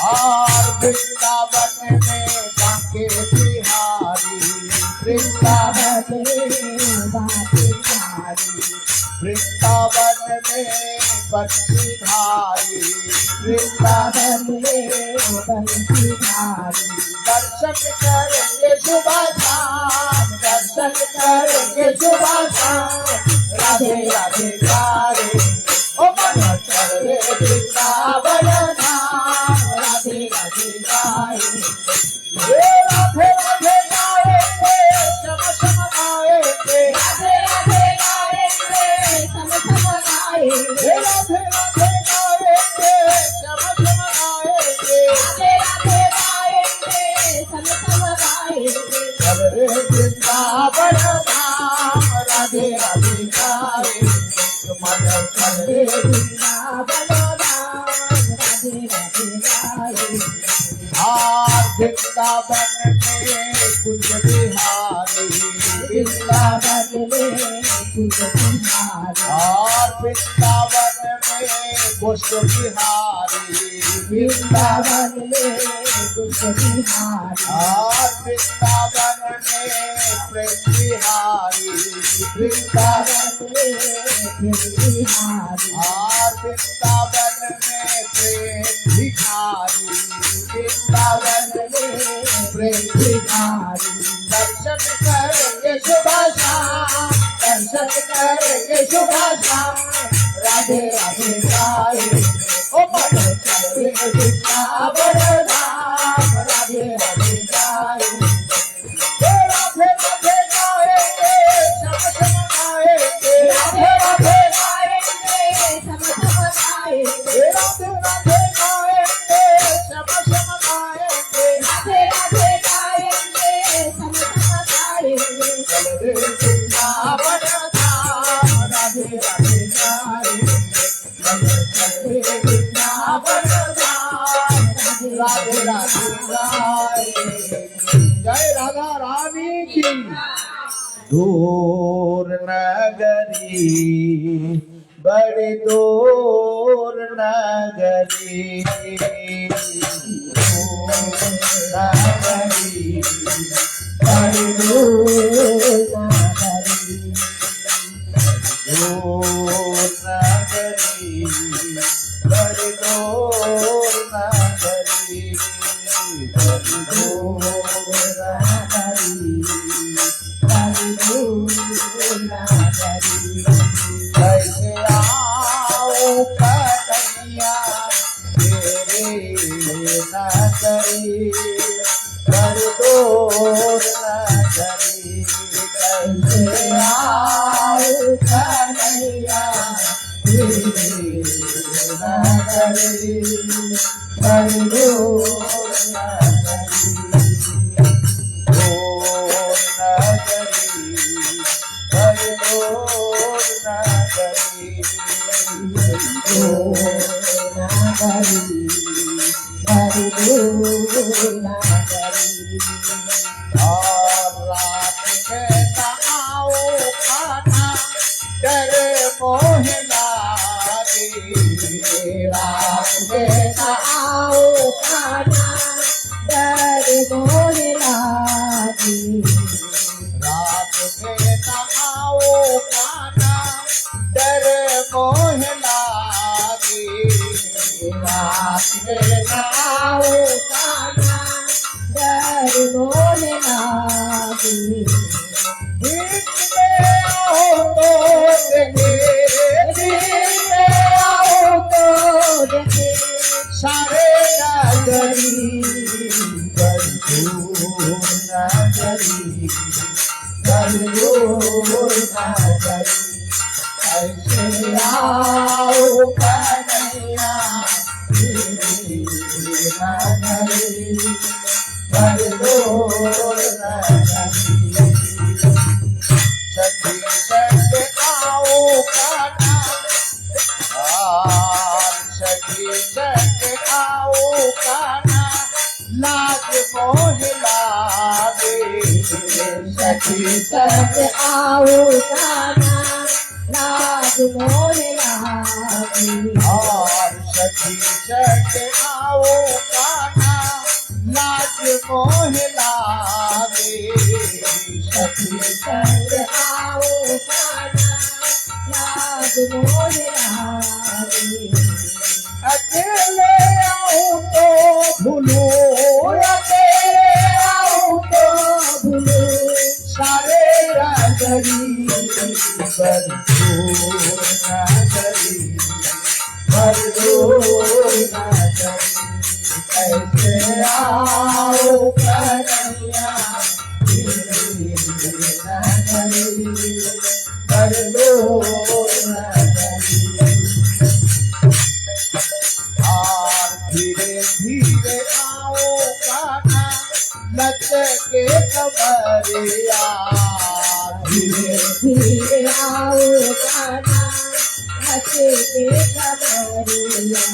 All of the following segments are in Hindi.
और वृंदावन में बांके बिहारी, वृंदावन में बांके बिहारी, वृंदावन में बंसीधारी, वृंदावन में बंसीधारी। दर्शन करेंगे सुबह शाम, दर्शन करेंगे सुबह शाम, राधे राधे गारे ओ मन चले वृंदावन धाम, राधे राधे गाए, राधे राधे गाएंगे, शम शम गाएंगे, राधे राधे गाएंगे, शम शम गाएंगे, राधे राधे गाएंगे, शम शम गाएंगे, राधे राधे गाएंगे, शम शम गाएंगे। चले वृंदावन धाम, राधे राधे गाए, मन चले वृंदावन धाम, राधे राधे गाए। वृंदावन में कुंज बिहारी, वृंदावन में कुंज बिहारी, और वृंदावन में गोष्ठ बिहारी, वृंदावन में गोष्ठ बिहारी, और वृंदावन में प्रेम बिहारी, वृंदावन में प्रेम बिहारी, और वृंदावन में प्रेम भिखारी, वृंदावन में प्रेम भिखारी। दर्शन करेंगे सुबह शाम, दर्शन करेंगे सुबह शाम, राधे राधे गाए ओ मन चले वृंदावन धाम, राधे राधे गाए, राधे राधे गाएंगे, शम शम गाएंगे, राधे राधे गाएंगे, शम शम गाएंगे, राधे राधे गाएंगे, शम शम गाएंगे, राधे राधे गाएंगे, शम शम गाएंगे। चले वृंदावन धाम, राधे राधे गाए, चले वृंदावन धाम, राधे राधे गाए। जय राधा रानी की। दूर नगरी, बड़ी दूर नगरी, नगरी, बड़ी दूर नगरी, दूर नगरी, बड़ी दूर नगरी, बड़ी दूर नगरी, बड़ी दूर नगरी। कैसे आओ कन्हैया तेरे नगरी, बड़ी दूर नगरी, कैसे आओ कन्हैया तेरे नगरी, बड़ी दूर नगरी, दूर नगरी, बड़ी दूर नगरी, दूर नगरी, बड़ी दूर नगरी। और रात में आओ खाना डरे मोहनारी, रात में आओ खाना डरे मोहनारी, रात में आओ खाना डरे मोहनारी, रात में आओ खाना डरे मोहनारी। दिन में आओ तो देंगे, दिन में आओ तो देंगे, सारे नगरी, बड़ी दूर नगरी, बड़ी दूर नगरी। ऐसे आओ कन्हैया भर दो नगरी। सखी संग आओ कान्हा, सखी संग आओ कान्हा, लाज मोह लागे। सखी संग आओ कान्हा, लाज मोह लागे। सखी संग आओ कान्हा, लाज मोह लागे। सखी संग आओ कान्हा, लाज मोह लागे। अकेले आऊं तो भूलूं, अकेले आऊं तो भूलूं, सारे नगरी भर दो नगरी। भर दो नगरी। कैसे आओ कन्हैया तेरी नगरी। भर दो नगरी। और धीरे धीरे आओ कान्हा, लचके कमरिया। धीरे धीरे आओ कान्हा, लचके कमरिया।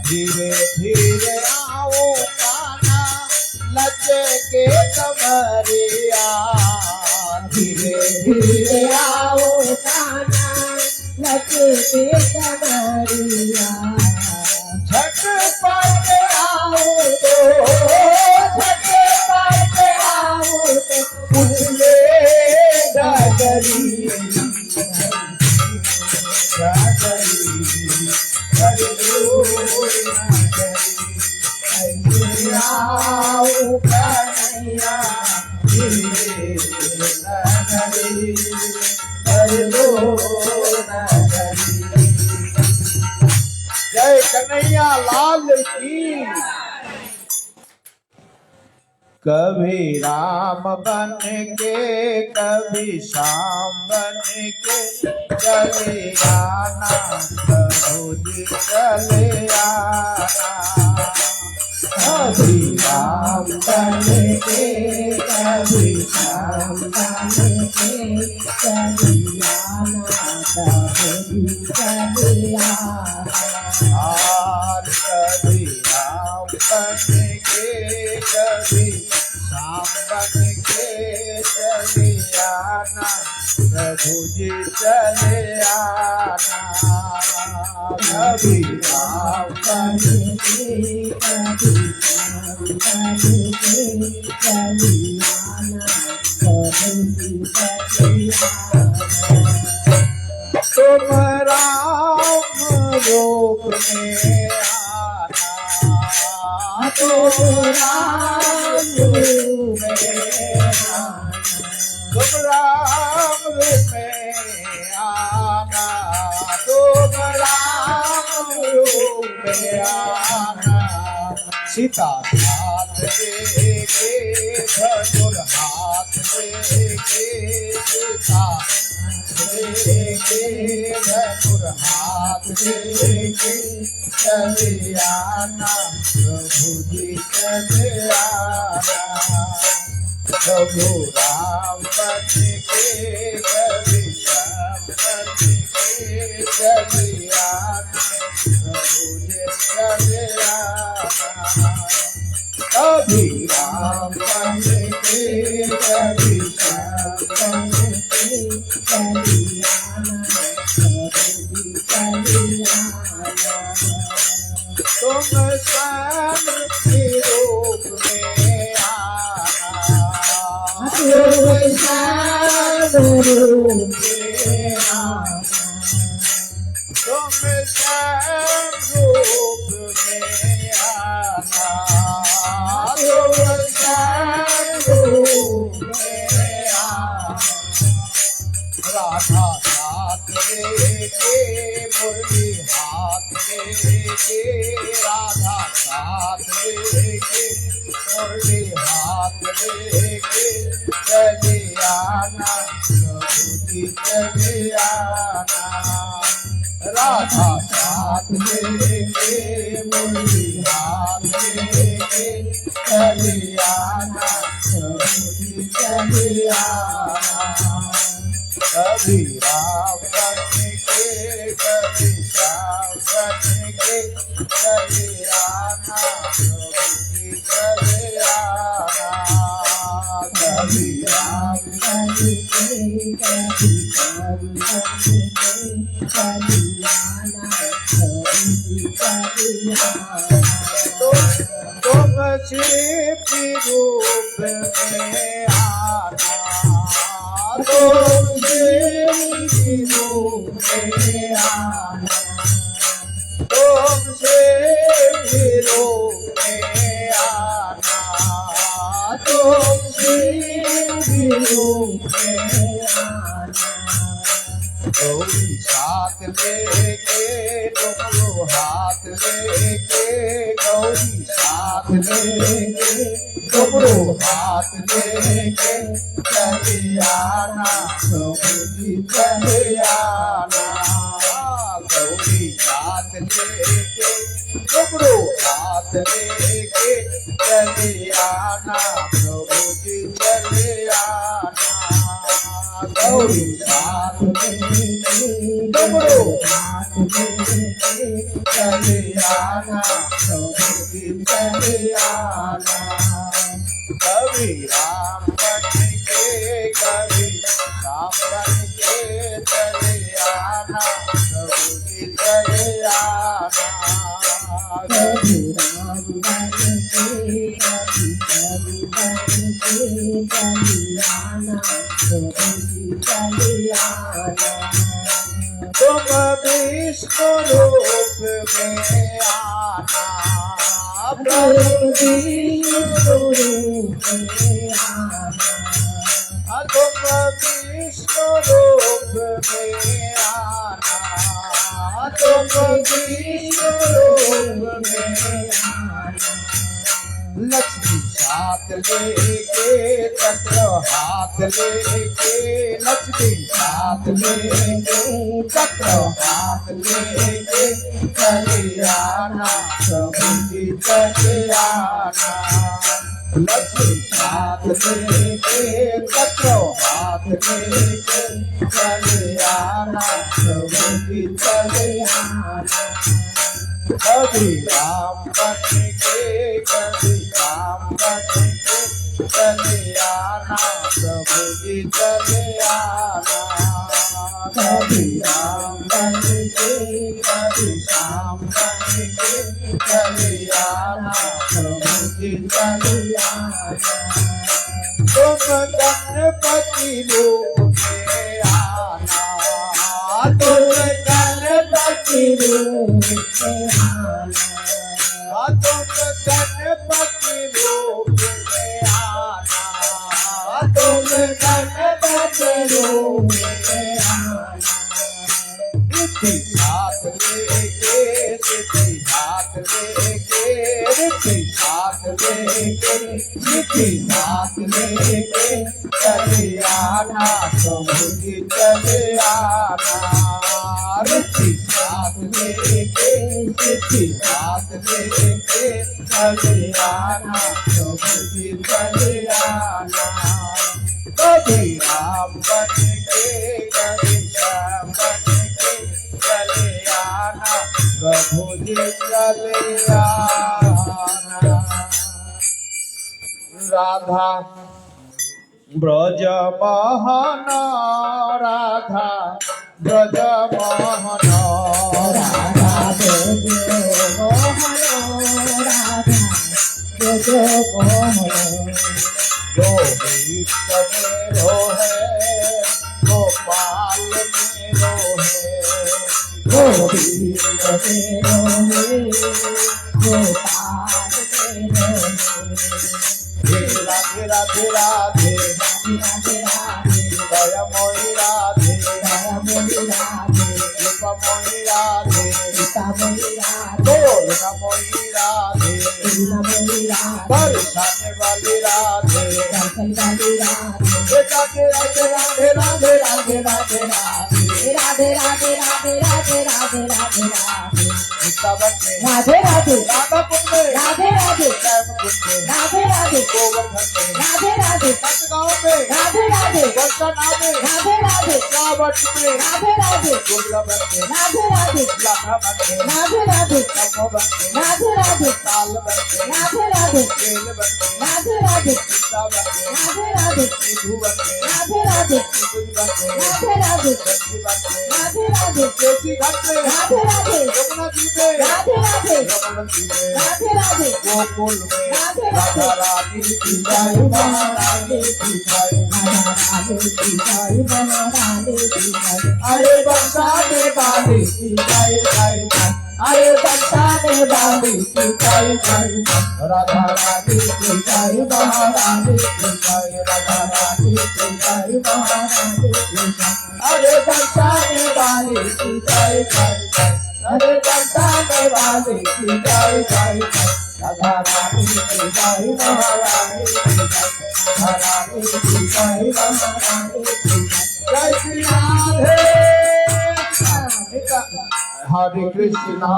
धीरे धीरे आओ कान्हा, लचके कमरिया। धीरे धीरे आओ कान्हा, लचके कमरिया। झटपट आओ तो, झटपट आओ तो, उछले डगरी डगरी। भर दो नगरी। ऐसे आओ कन्हैया तेरे नगरी। भर दो नगरी। जय कन्हैया लाल की। कभी राम बन के कभी श्याम बन के चले आना, प्रभु जी चले आना। कभी राम बन के कभी श्याम बन के चलियाना, कभी चलियाना। और कभी राम बन के कभी श्याम बन के चले आना, प्रभु जी चले आना। कभी राम बन के कभी श्याम बन के चलियाना, कभी चलियाना। तुम राम रूप में आना, तुम राम रूप में आना, तुम राम रूप में आना। तुम राम रूप में आना। सीता हाथ देके धनुर हाथ देके, सीता देके धनुर हाथ देके चले आना, प्रभु जी चले आना। प्रभु राम बन के कभी श्याम बन के चले आना, प्रभु जी चले आना। कभी राम बन के कभी श्याम बन के चलियाना, कभी चलियाना। तुम श्याम के रूप में आना, तुम श्याम रूप में आना, तुम श्याम रूप में आना। तुम श्याम रूप में आना। राधा साथ लेके मुरली हाथ लेके, राधा साथ लेके मुरली हाथ लेके चले आना, प्रभु जी चले आना। राधा साथ लेके मुरली हाथ लेके चले आना प्रभु जी चले आना कभी राम करने के कभी श्याम करने के चले आना प्रभु जी चले आना कभी राम कभी कभी कभी कभी आना कभी कभी आना तुम शिव रूप में आना तुम शिव रूप में आना तुम शिव रूप में आना तुम शिव रूप में आना गौरी साथ लेके डमरू हाथ लेके गौरी साथ लेके डमरू हाथ लेके चले आना प्रभु जी चले आना गौरी साथ लेके डमरू हाथ लेके चले आना प्रभु जी चले आना गौरी साथ डमरू हाथ चले आना प्रभु जी चले आना कभी राम बन के कभी राम बन के चले आना प्रभु जी चले आना कभी राम बन के कभी बन के चली आना प्रभु जी चली आना तुम विष्णु रूप में आना प्रभु जी रूप में आना तुम विष्णु रूप में आना तुम विष्णु रूप में आना लक्ष्मी साथ लेके चक्र हाथ लेके लक्ष्मी साथ लेके चक्र हाथ लेके चले आना प्रभु जी चले आना लक्ष्मी साथ लेके चक्र हाथ लेके चले आना प्रभु जी चले आना कभी राम बन के कभी राम बन के चले आना प्रभु जी चले आना कभी राम बन के कभी श्याम बन के चले आना प्रभु जी चले आना तुम गणपति रूप में आना तुम गणपति रूप में आना तुम गणपति रूप में आना तुम गणपति रूप में आना रिद्धि हाथ लेके सिद्धि हाथ लेके रिद्धि हाथ लेके सिद्धि हाथ लेके चले आना प्रभु जी चले आना रिद्धि हाथ लेके सिद्धि हाथ लेके चले आना प्रभु जी चले आना कभी राम बन के कभी श्याम बन के चले आना प्रभु जी चले आना राधा ब्रज मोहन राधा ब्रज मोहन राधा ब्रज मोहन राधा ब्रज मोहन गोविंद मेरो है गोपाल मेरो है गोविंद मेरो है गोपाल मेरो है राधे राधे राधे राधे राधे दया मोहि राधे दया मोहि राधे कृपा मोहि राधे कृपा मोहि राधे करुणा मोहि राधे करुणा मोहि राधे बरसाने वाली राधे दर्शन वाली राधे राधे राधे राधे राधे राधे राधे राधे राधे राधे राधे राधे राधे राधे राधे वृंदावन में राधे राधे राधा कुंड में राधे राधे प्रेम कुंड में राधे राधे गोवर्धन में राधे राधे सतगांव में राधे राधे वर्षना में राधे राधे रावट में राधे राधे दुर्लभन में राधे राधे लखनवन में राधे राधे तपोवन में राधे राधे तालवन में राधे राधे बेलवन में राधे राधे वृंदावन में राधे राधे त्रिभुवन में राधे राधे त्रिभुवन में राधे राधे संजीवन में राधे राधे केसी घाट में राधे राधे यमुना जी में राधे राधे यमुनोत्री में राधे राधे गोकुल में राधे राधा राधे रानी की जय महारानी की जय राधे की जय महारानी की जय अरे बरसाने वाली की जय जय अरे बरसाने वाली की जय जय राधा रानी की जय महारानी की जय राधा रानी की जय महारानी की जय अरे बरसाने वाली की जय जय अरे बरसाने वाली की जय जय राधा रानी की जय महारानी की जय राधा रानी की जय महारानी की जय श्री राधे हरे कृष्णा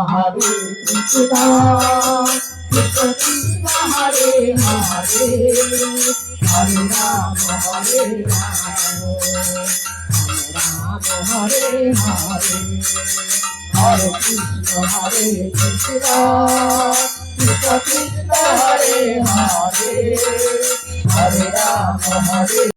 कृष्ण कृष्ण हरे हरे हरे राम हरे राम हरे हरे हरे कृष्ण कृष्ण कृष्ण हरे हरे हरे राम हरे